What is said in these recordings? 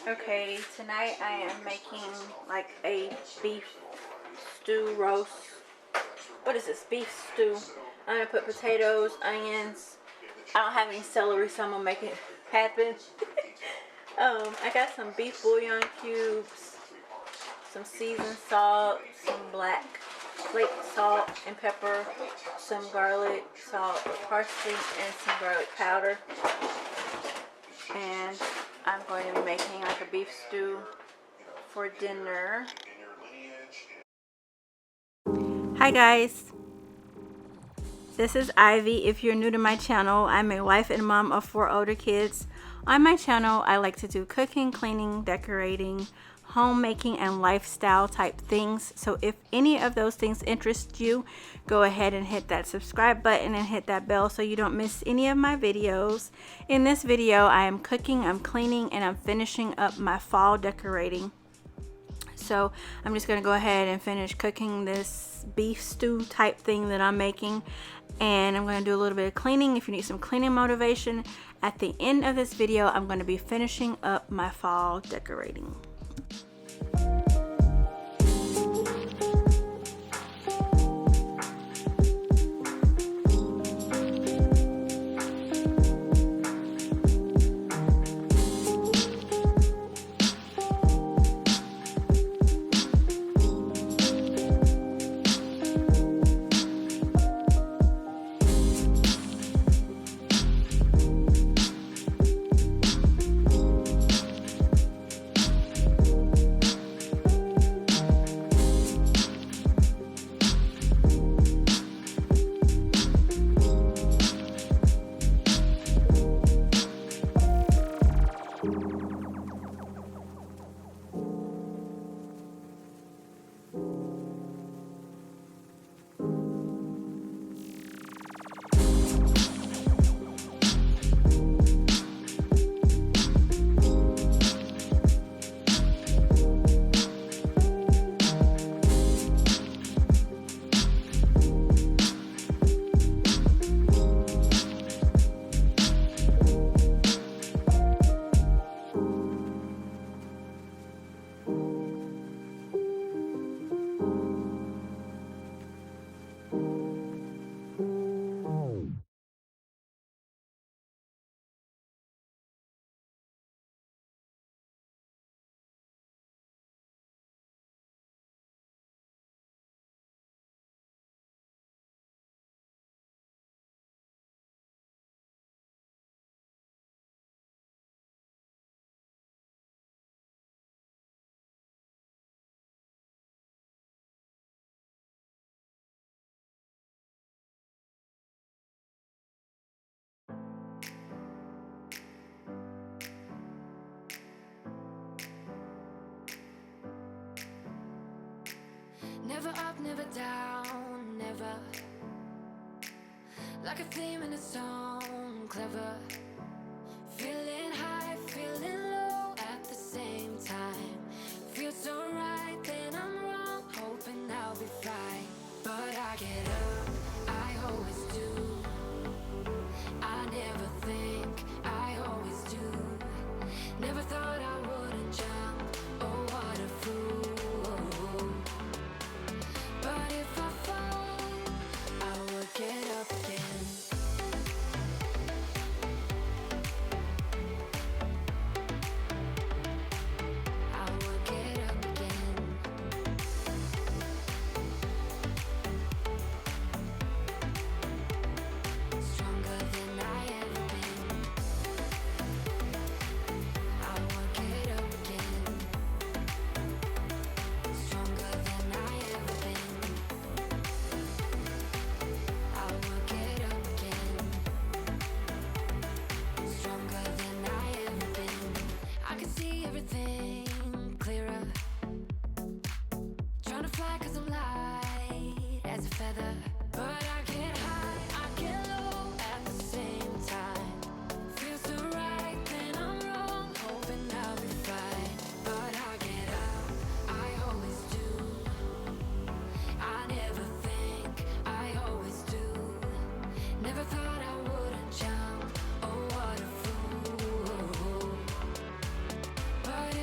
Okay, tonight I am making like a beef stew roast. What is this? Beef stew. I'm gonna put potatoes, onions. I don't have any celery, so I'm gonna make it happen. I got some beef bouillon cubes, some seasoned salt, some black flake salt and pepper, some garlic salt, parsley, and some garlic powder. And I'm going to be making like a beef stew for dinner. Hi guys, this is Ivy. If you're new to my channel, I'm a wife and mom of 4 older kids. On my channel, I like to do cooking, cleaning, decorating, homemaking, and lifestyle type things. So if any of those things interest you, go ahead and hit that subscribe button and hit that bell so you don't miss any of my videos. In this video, I am cooking, I'm cleaning, and I'm finishing up my fall decorating. So I'm just going to go ahead and finish cooking this beef stew type thing that I'm making, and I'm going to do a little bit of cleaning. If you need some cleaning motivation, at the end of this video I'm going to be finishing up my fall decorating. Never up, never down, never. Like a theme in a song, clever. Feeling high, feeling low at the same time. Feels so right, then I'm wrong, hoping I'll be fine. But I get up, I always do. I never think, I always do. Never thought I wouldn't jump, oh what a fool. But if I fall, I will get up again. I will get up again. Stronger than I ever been. I will get up again. Stronger than I ever been. I will get up again. Stronger than I ever been. I can see everything clearer. Trying to fly 'cause I'm light as a feather. But I get high, I get low at the same time. Feels so right, then I'm wrong, hoping I'll be fine. But I get up, I always do. I never think, I always do. Never thought I wouldn't jump, oh what a fool. But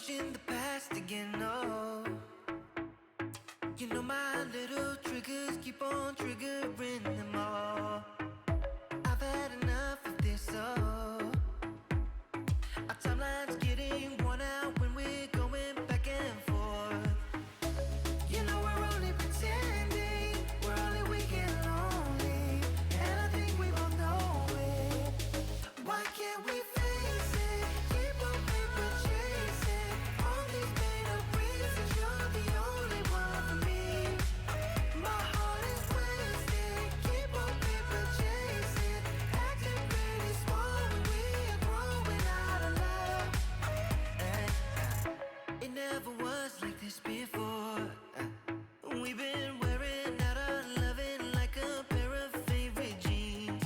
pushing the past again, no. You know my little triggers keep on triggering them all. I've had enough of this, oh. Our timeline's getting worn out when we're going back and forth. You know we're only pretending, we're only weak and lonely, and I think we both know it. Why can't we face it? Keep on paper chasing all these made up reasons. You're the only one for me. My heart is wasted. Keep on paper chasing, acting pretty small when we are growing out of love. It never was like this before. We've been wearing out our loving like a pair of favorite jeans.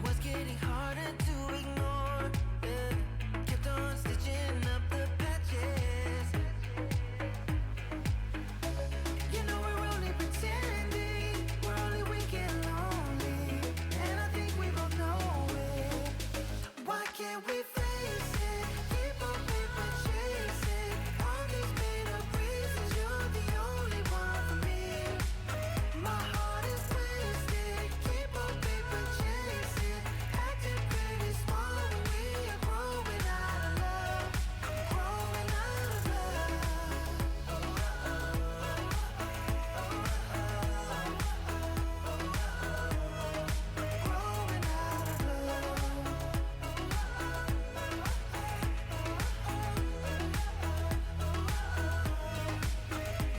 Was getting harder to ignore, yeah. Kept on stitching up the patches. You know we're only pretending, we're only weak and lonely, and I think we both know it. Why can't we face it? Keep on paper chasing all these made up reasons. You're the only one for me. My heart is wasted. Keep on paper chasing, acting pretty small when we are growing out of love, growing out of love. Growing out of love.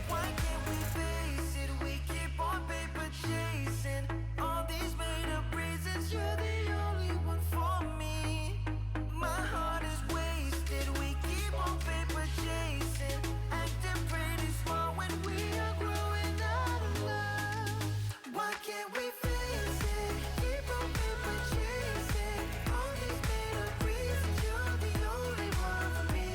Why can't we face it? We keep on paper chasing all these made up reasons. You're the only one for me. My heart is wasted. We keep on paper chasing, acting pretty small when we are growing out of love. Why can't we face it? Keep on paper chasing all these made up reasons. You're the only one for me.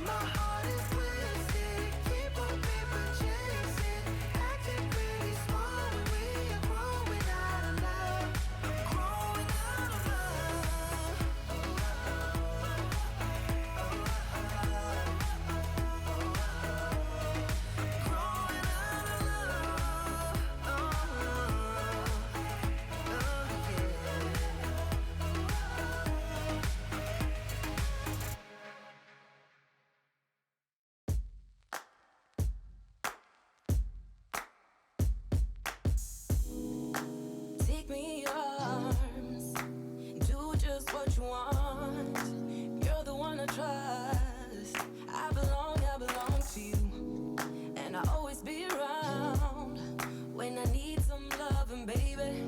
My heart is wasted. Keep on paper chasing, acting pretty small when we are growing out of love, growing out of love. Growing out of Take me in your arms, do just what you want. You're the one I trust. I belong to you, and I'll always be around when I need some loving, baby.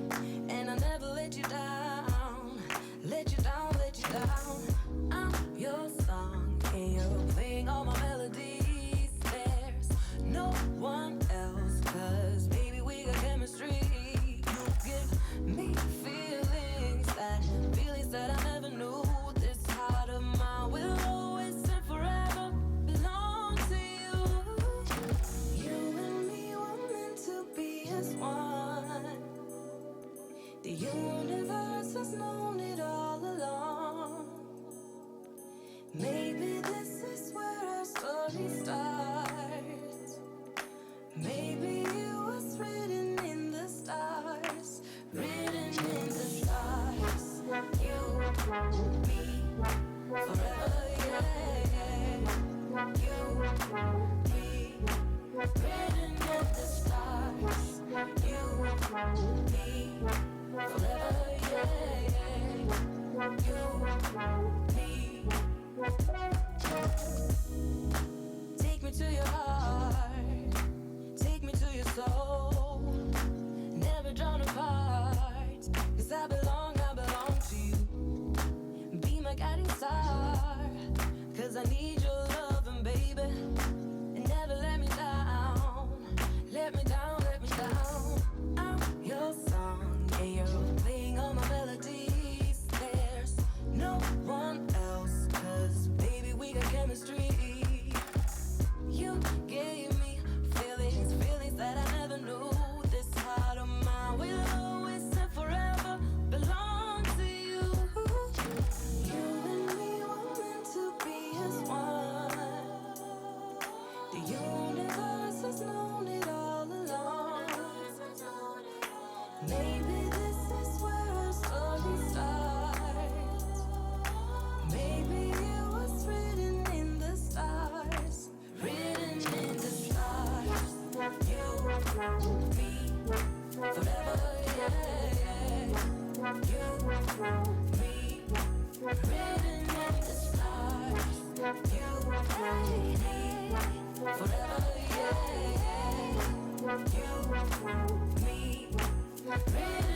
And I'll never let you down, let you down, let you down. I'm your song, and you're playing all my melodies. There's no one else, 'cause baby, we got chemistry. You give me feelings that I never knew. This heart of mine will always and forever belong to you. You and me were meant to be as one. The universe has known it all along. Maybe this is where our story starts. Maybe it was written in the stars, written in the stars. You, me, forever, yeah, yeah. You, me, written in the stars. You, me, forever, yeah, yeah. You, me. Take me to your heart, take me to your soul. Never drawn apart, 'cause I belong to you. Be my guiding star, 'cause I need your loving, baby. And never let me down, let me down, let me down. I'm your song, and Maybe this is where our story starts. Maybe it was written in the stars. Written in the stars. You, me, forever, yeah, yeah. You, me, written in the stars. You, me, forever, yeah, yeah. You, me, written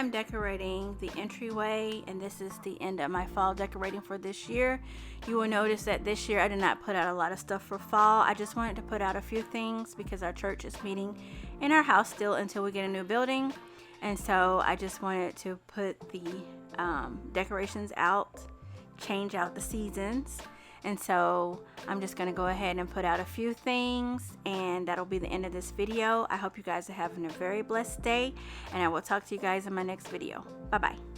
I'm decorating the entryway, and this is the end of my fall decorating for this year. You will notice that this year I did not put out a lot of stuff for fall. I just wanted to put out a few things because our church is meeting in our house still until we get a new building. And so I just wanted to put the decorations out, change out the seasons. And so I'm just going to go ahead and put out a few things, and that'll be the end of this video. I hope you guys are having a very blessed day, and I will talk to you guys in my next video. Bye-bye.